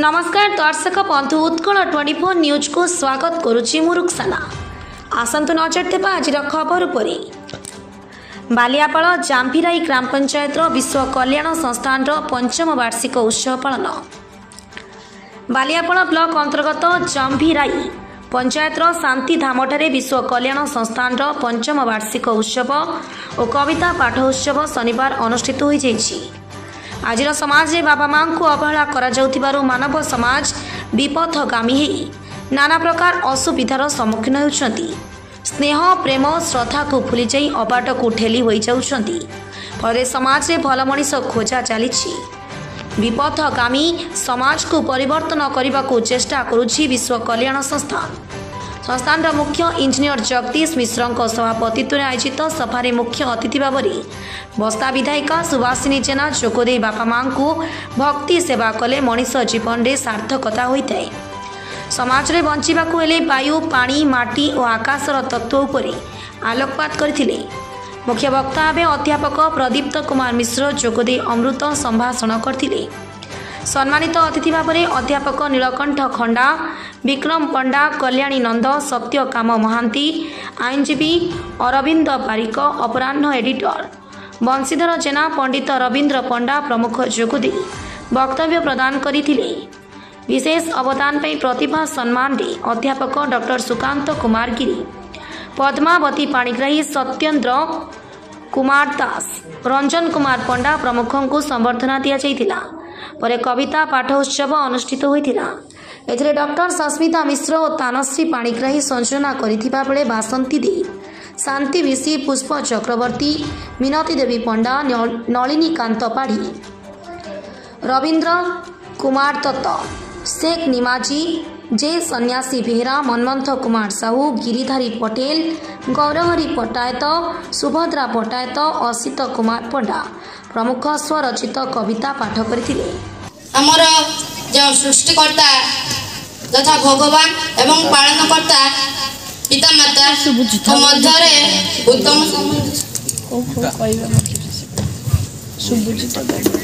नमस्कार दर्शक बंधु उत्कल 24 न्यूज को स्वागत करुच्ची मु रुक्साना। आसंतु नजर देवा आज खबर पर बालियापाल जांभिराई ग्राम पंचायत विश्व कल्याण संस्थान पंचम वार्षिक उत्सव पालन। बालियापाल ब्लॉक अंतर्गत जांभिराई पंचायत शांति धामठारे विश्व कल्याण संस्थान पंचम वार्षिक उत्सव और कविता पाठ उत्सव शनिवार अनुष्ठित हो जाइछि। आज समाज रे बाबा मां को अवहेला करा जाउथिबारु मानव समाज विपथगामी हेई नाना प्रकार असुविधार सम्मुखीन होउछंती। स्नेह प्रेम श्रद्धा को भूली जाई अबाट को ठेली होई जाउछंती। फले समाज रे भल मनीष खोजा चलीछि। विपथगामी समाज को परिवर्तन करने को चेष्टा करुछि विश्व कल्याण संस्थान। संस्थान मुख्य इंजीनियर जगदीश मिश्र सभापतित्व आयोजित सभारे मुख्य अतिथि भाव बस्ता विधायिका सुभाषिनी जेना जोगदे बापा मां को भक्ति सेवा कले मनीष जीवन में सार्थकता होता है। समाज रे बंचिबाकु हेले वायु पानी माटी और आकाशर तत्व उपरे आलोकपात करथिले। मुख्य वक्ता भाव अध्यापक प्रदीप्त कुमार मिश्र जोगदे अमृत संभाषण करथिले। सम्मानित अतिथि भाव में अध्यापक नीलकंठ खंडा विक्रम पंडा कल्याणी नंद सत्यकाम महांती आईनजीवी अरविंद पारिक अपराह्न एडिटर बंशीधर जेना पंडित रवींद्र पंडा प्रमुख जोगदे वक्तव्य प्रदान करथिले। विशेष अवदान पर प्रतिभा सम्मान रे अध्यापक डॉक्टर सुकांत कुमार गिरी पद्मावती पाणिग्राही सत्येंद्र कुमार दास रंजन कुमार पंडा प्रमुख को संबर्धना दि जाइतिला। पर कविता पाठ उत्सव अनुष्ठित होइतिला। एथिरे डॉक्टर सस्मिता मिश्र और तानश्री पाणिग्राही संयोजना करिथिबा बेले बासंती दे शांति विशी पुष्प चक्रवर्ती मिनती देवी पंडा नलिनी कांत पाढ़ी रवींद्र कुमार दत्त शेख निमाजी जे सन्यासी बेहरा मनमंथ कुमार साहू गिरिधारी पटेल गौरहरी पट्टायत सुभद्रा पट्टायत असित कुमार पंडा प्रमुख स्वरचित कविता पाठ करथिले। हमर जो सृष्टिकर्ता तथा भगवान एवं पालनकर्ता पिता माता मध्य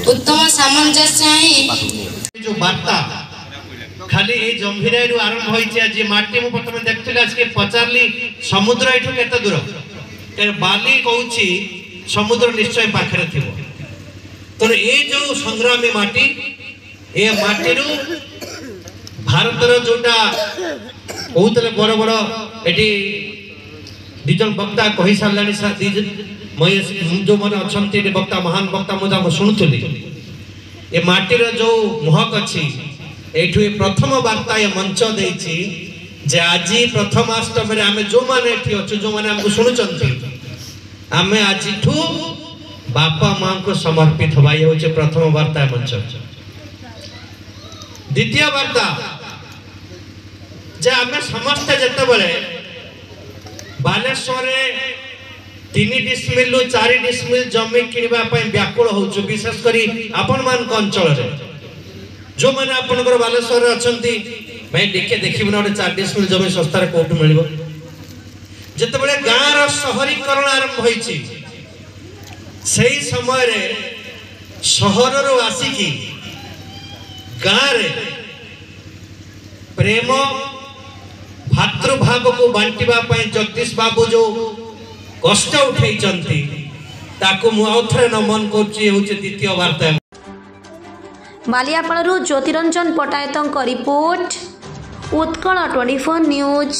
उत्तम सामंजस्य जो वार्ता खाली ए जंभिराई रु आरंभ होइछि। आज माटी मु प्रथम देखथिले आज के पचारली समुद्र एठु केते दूर ए बाली कहूछि समुद्र निश्चय पाखरे थिबो। तो ए जो संग्रामी माटी ए माटी रु भारतर जोटा कहूतले बड़ बड़ एटी दिजन वक्ता कहि सारलानी जो मन अछंती वक्ता महान वक्ता मुझा शुणुली ए माटीर जो महक अच्छी एठु प्रथम वार्ता ये मंच देछि जे आज प्रथमाष्टमी रे आमे जो माने एठी अछु जो माने हमको सुनुचंती आमे आज ठू बापा मां को समर्पित हवा ये होचे प्रथम वार्ता मंच। द्वितीय वार्ता जे आमे समस्त जते बेले बालेश्वर रे 3 डिसमिल 4 डिसमिल जमी किनिबा पय व्याकुल होछु। विशेष करी आपन मान अंचल रे जो मैंने आपनकर बालेश्वर अछंती मैं देखे देखि बना 4 डिसमिल जमी सस्ता रे कोठु मिलिबो। जते बेले गाँ रो शहरीकरण आरंभ होईछि सेही समय रे शहर रो आसीकी गाँ रे प्रेम भातृभाव को बांटिबा पय जगदीश बाबू जो कष्ट उठैचंती ताको मु आउथरे नमन करछि। होचे द्वितीय वार्ता। Baliapal Jyotiranjan Pattayat report Utkal 24 news.